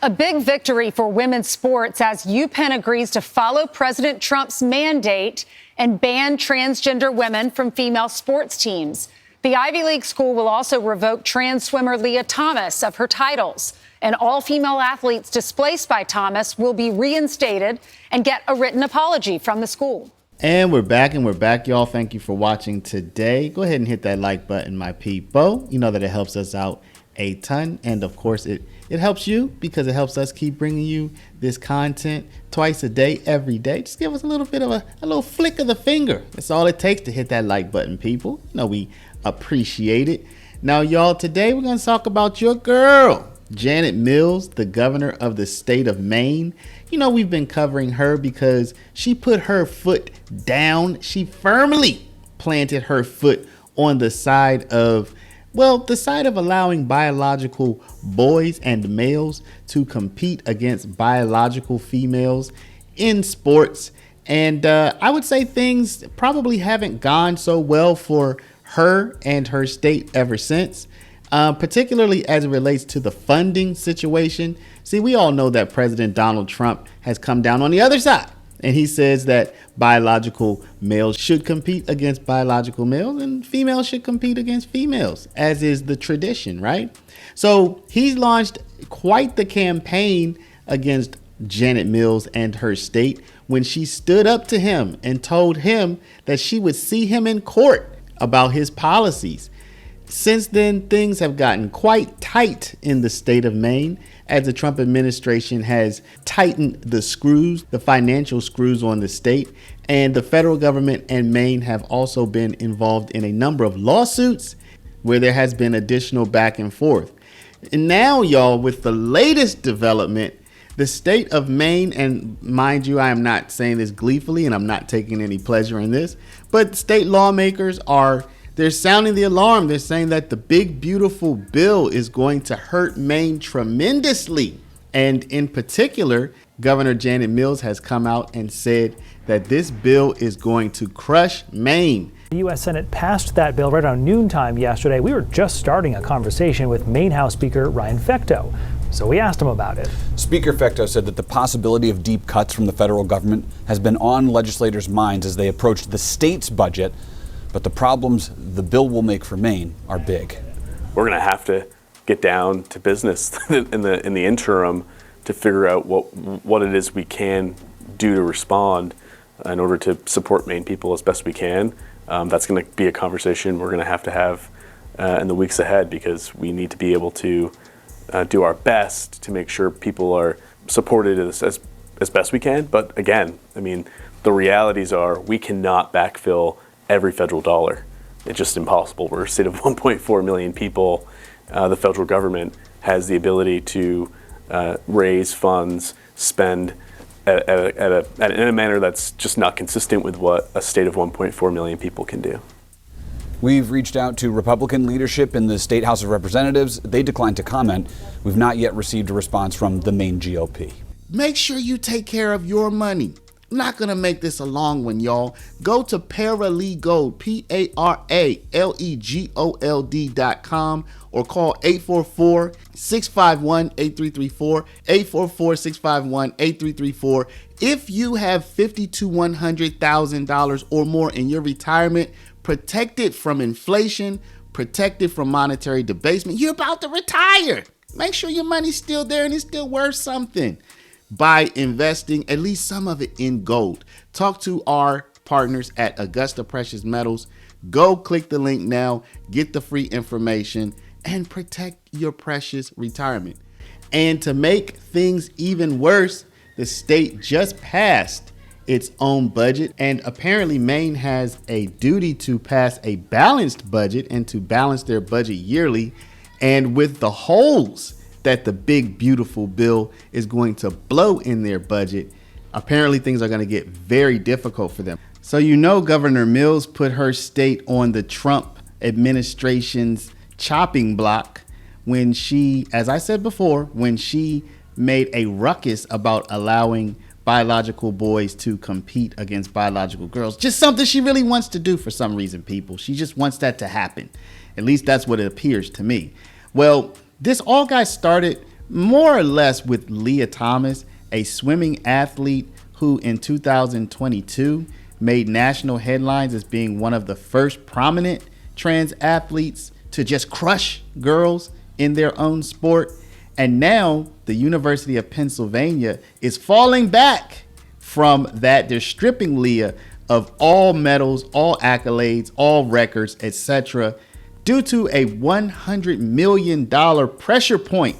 A big victory for women's sports as UPenn agrees to follow President Trump's mandate and ban transgender women from female sports teams. The Ivy League school will also revoke trans swimmer Leah Thomas of her titles. And all female athletes displaced by Thomas will be reinstated and get a written apology from the school. And we're back, y'all. Thank you for watching today. Go ahead and hit that like button, my people. You know that it helps us out a ton. And of course, it helps you because it helps us keep bringing you this content twice a day, every day. Just give us a little bit of a little flick of the finger. That's all it takes to hit that like button, people. You know, we appreciate it. Now, y'all, today we're going to talk about your girl, Janet Mills, the governor of the state of Maine. You know, we've been covering her because she put her foot down. She firmly planted her foot on the side of, the side of allowing biological boys and males to compete against biological females in sports. And I would say things probably haven't gone so well for her and her state ever since. Particularly as it relates to the funding situation. See, we all know that President Donald Trump has come down on the other side, and he says that biological males should compete against biological males and females should compete against females, as is the tradition, right? So he's launched quite the campaign against Janet Mills and her state when she stood up to him and told him that she would see him in court about his policies. Since then, things have gotten quite tight in the state of Maine as the Trump administration has tightened the screws, the financial screws on the state. And the federal government and Maine have also been involved in a number of lawsuits where there has been additional back and forth. And now, y'all, with the latest development, the state of Maine, and mind you, I am not saying this gleefully and I'm not taking any pleasure in this, but state lawmakers they're sounding the alarm. They're saying that the big, beautiful bill is going to hurt Maine tremendously. And in particular, Governor Janet Mills has come out and said that this bill is going to crush Maine. The U.S. Senate passed that bill right around noontime yesterday. We were just starting a conversation with Maine House Speaker Ryan Fecteau. So we asked him about it. Speaker Fecteau said that the possibility of deep cuts from the federal government has been on legislators' minds as they approached the state's budget. But the problems the bill will make for Maine are big. We're going to have to get down to business in the interim to figure out what it is we can do to respond in order to support Maine people as best we can. That's going to be a conversation we're going to have in the weeks ahead because we need to be able to do our best to make sure people are supported as best we can. But again, I mean, the realities are we cannot backfill every federal dollar. It's just impossible. We're a state of 1.4 million people. The federal government has the ability to raise funds, spend in a manner that's just not consistent with what a state of 1.4 million people can do. We've reached out to Republican leadership in the State House of Representatives. They declined to comment. We've not yet received a response from the Maine GOP. Make sure you take care of your money. I'm not going to make this a long one, y'all. Go to Paralegold, PARALEGOLD.com or call 844-651-8334, 844-651-8334. If you have $50,000 to $100,000 or more in your retirement, protect it from inflation, protect it from monetary debasement. You're about to retire. Make sure your money's still there and it's still worth something by investing at least some of it in gold. Talk to our partners at Augusta Precious Metals. Go click the link now, get the free information, and protect your precious retirement. And to make things even worse, the state just passed its own budget, and apparently Maine has a duty to pass a balanced budget and to balance their budget yearly. And with the holes that the big, beautiful bill is going to blow in their budget, apparently things are going to get very difficult for them. So you know Governor Mills put her state on the Trump administration's chopping block when she, as I said before, when she made a ruckus about allowing biological boys to compete against biological girls. Just something she really wants to do for some reason, people. She just wants that to happen. At least that's what it appears to me. Well, this all got started more or less with Leah Thomas, a swimming athlete who in 2022 made national headlines as being one of the first prominent trans athletes to just crush girls in their own sport. And now the University of Pennsylvania is falling back from that. They're stripping Leah of all medals, all accolades, all records, etc., due to a $100 million pressure point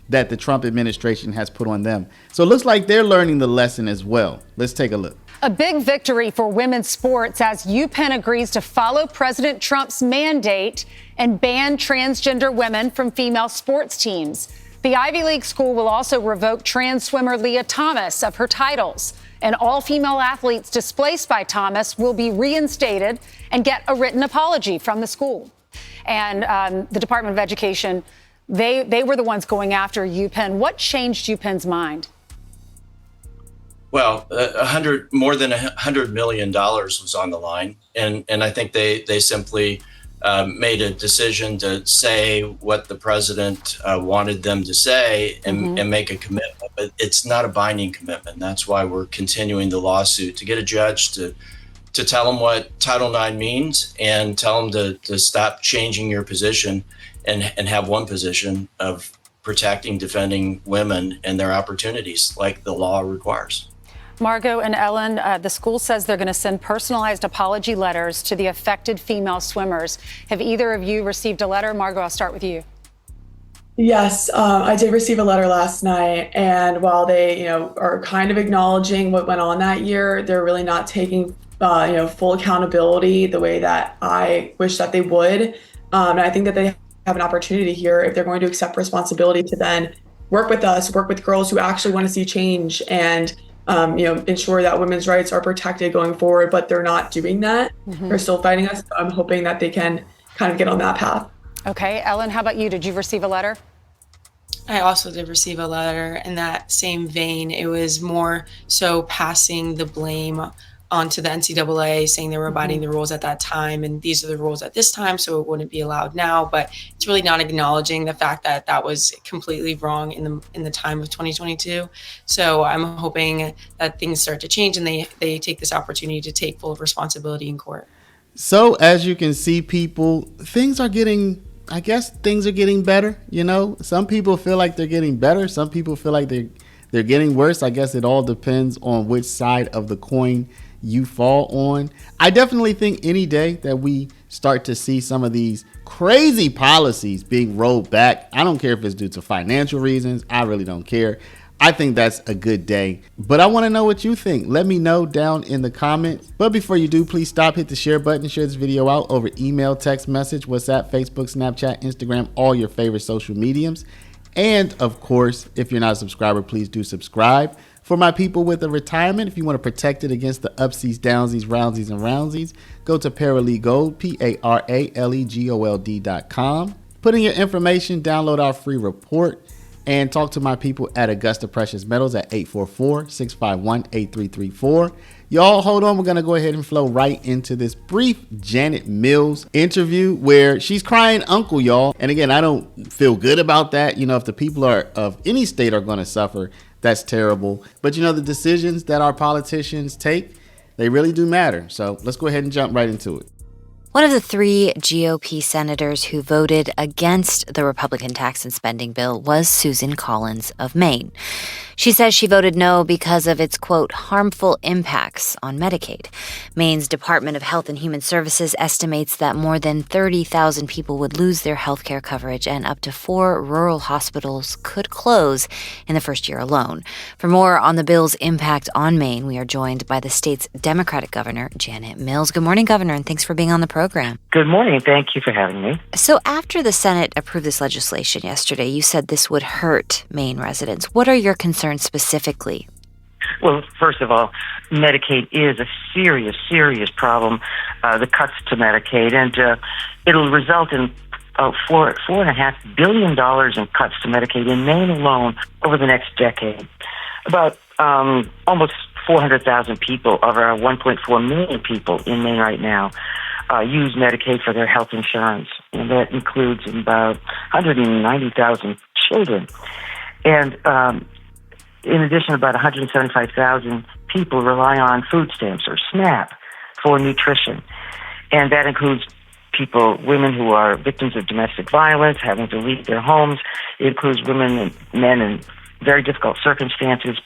that the Trump administration has put on them. So it looks like they're learning the lesson as well. Let's take a look. A big victory for women's sports as UPenn agrees to follow President Trump's mandate and ban transgender women from female sports teams. The Ivy League school will also revoke trans swimmer Leah Thomas of her titles. And all female athletes displaced by Thomas will be reinstated and get a written apology from the school. And the Department of Education, they were the ones going after UPenn. What changed UPenn's mind? Well, more than $100 million was on the line. And I think they simply made a decision to say what the president wanted them to say and make a commitment. But it's not a binding commitment. That's why we're continuing the lawsuit, to get a judge to tell them what Title IX means and tell them to stop changing your position and have one position of protecting, defending women and their opportunities like the law requires. Margot and Ellen, the school says they're going to send personalized apology letters to the affected female swimmers. Have either of you received a letter? Margot, I'll start with you. Yes, I did receive a letter last night, and while they, are kind of acknowledging what went on that year, they're really not taking, full accountability the way that I wish that they would. And I think that they have an opportunity here, if they're going to accept responsibility, to then work with us, work with girls who actually want to see change, and ensure that women's rights are protected going forward. But they're not doing that. They're still fighting us. I'm hoping that they can kind of get on that path. Okay, Ellen, how about you? Did you receive a letter? I also did receive a letter in that same vein. It was more so passing the blame onto the NCAA, saying they were abiding the rules at that time, and these are the rules at this time, so it wouldn't be allowed now. But it's really not acknowledging the fact that that was completely wrong in the time of 2022. So I'm hoping that things start to change and they take this opportunity to take full responsibility in court. So as you can see, people, things are getting better. Some people feel like they're getting better. Some people feel like they're getting worse. I guess it all depends on which side of the coin you fall on. I definitely think any day that we start to see some of these crazy policies being rolled back, I don't care if it's due to financial reasons. I really don't care. I think that's a good day. But I want to know what you think. Let me know down in the comments. But before you do, please stop, hit the share button, share this video out over email, text message, WhatsApp, Facebook, Snapchat, Instagram, all your favorite social mediums. And of course, if you're not a subscriber, please do subscribe. For my people with a retirement, if you want to protect it against the upsies, downsies, roundsies, and roundsies, go to Paralegold, PARALEGOLD.com. Put in your information, download our free report, and talk to my people at Augusta Precious Metals at 844-651-8334. Y'all, hold on. We're going to go ahead and flow right into this brief Janet Mills interview where she's crying uncle, y'all. And again, I don't feel good about that. If the people of any state are going to suffer, that's terrible. But the decisions that our politicians take, they really do matter. So let's go ahead and jump right into it. One of the 3 GOP senators who voted against the Republican tax and spending bill was Susan Collins of Maine. She says she voted no because of its, quote, harmful impacts on Medicaid. Maine's Department of Health and Human Services estimates that more than 30,000 people would lose their health care coverage and up to 4 rural hospitals could close in the first year alone. For more on the bill's impact on Maine, we are joined by the state's Democratic Governor, Janet Mills. Good morning, Governor, and thanks for being on the program. Good morning. Thank you for having me. So after the Senate approved this legislation yesterday, you said this would hurt Maine residents. What are your concerns specifically? Well, first of all, Medicaid is a serious, serious problem, the cuts to Medicaid, and it'll result in $4.5 billion in cuts to Medicaid in Maine alone over the next decade. About almost 400,000 people of our 1.4 million people in Maine right now use Medicaid for their health insurance, and that includes about 190,000 children. And in addition, about 175,000 people rely on food stamps or SNAP for nutrition. And that includes women who are victims of domestic violence, having to leave their homes. It includes women and men in very difficult circumstances.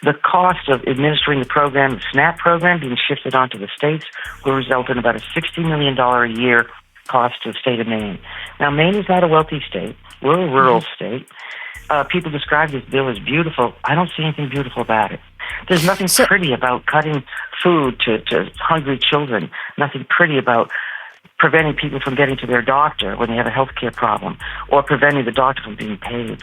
The cost of administering the program, the SNAP program, being shifted onto the states will result in about a $60 million a year cost to the state of Maine. Now, Maine is not a wealthy state. We're a rural state. People describe this bill as beautiful. I don't see anything beautiful about it. There's nothing pretty about cutting food to hungry children. Nothing pretty about preventing people from getting to their doctor when they have a health care problem, or preventing the doctor from being paid.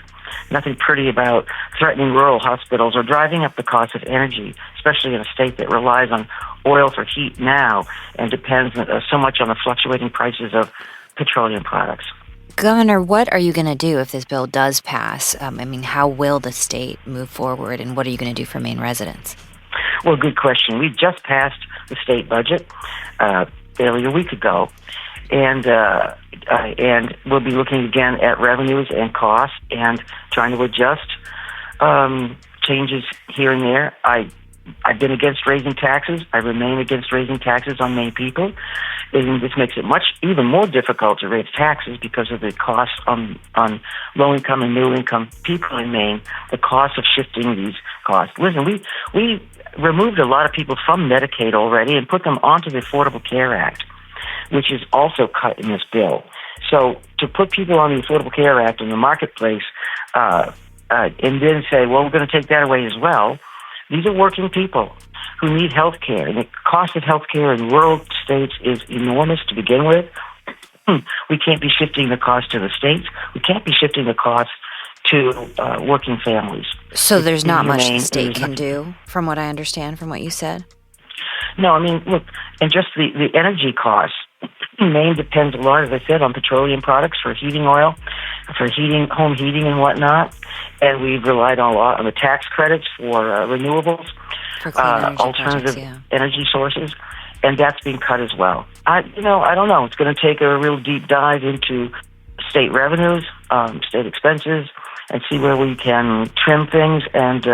Nothing pretty about threatening rural hospitals or driving up the cost of energy, especially in a state that relies on oil for heat now and depends so much on the fluctuating prices of petroleum products. Governor, what are you going to do if this bill does pass? How will the state move forward, and what are you going to do for Maine residents? Well, good question. We just passed the state budget barely a week ago, and we'll be looking again at revenues and costs and trying to adjust changes here and there. I've been against raising taxes. I remain against raising taxes on Maine people. And this makes it even more difficult to raise taxes because of the cost on low-income and middle-income people in Maine, the cost of shifting these costs. Listen, we removed a lot of people from Medicaid already and put them onto the Affordable Care Act, which is also cut in this bill. So to put people on the Affordable Care Act in the marketplace and then say, well, we're going to take that away as well, these are working people who need health care. And the cost of health care in rural states is enormous to begin with. We can't be shifting the cost to the states. We can't be shifting the cost to working families. So there's not much the state can do, from what I understand, from what you said? No, look, and just the energy costs. Maine depends a lot, as I said, on petroleum products for heating oil, for home heating and whatnot. And we've relied a lot on the tax credits for renewables, for clean energy alternative projects, energy sources, and that's being cut as well. I don't know. It's going to take a real deep dive into state revenues, state expenses, and see where we can trim things and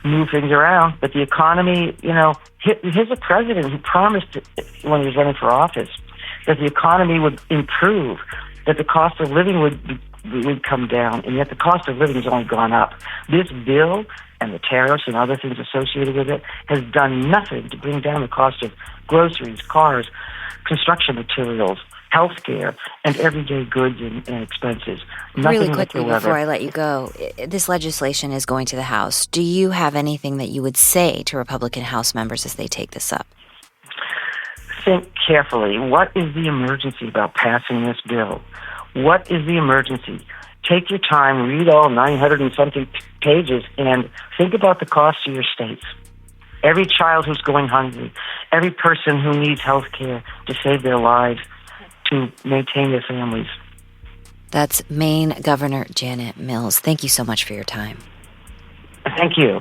move things around. But the economy, here's a president who promised when he was running for office that the economy would improve, that the cost of living would come down, and yet the cost of living has only gone up. This bill and the tariffs and other things associated with it has done nothing to bring down the cost of groceries, cars, construction materials, healthcare, and everyday goods and expenses. Nothing really quickly whatsoever. Before I let you go, this legislation is going to the House. Do you have anything that you would say to Republican House members as they take this up? Think carefully. What is the emergency about passing this bill? What is the emergency? Take your time, read all 900 and something pages, and think about the cost to your states. Every child who's going hungry, every person who needs health care to save their lives, to maintain their families. That's Maine Governor Janet Mills. Thank you so much for your time. Thank you.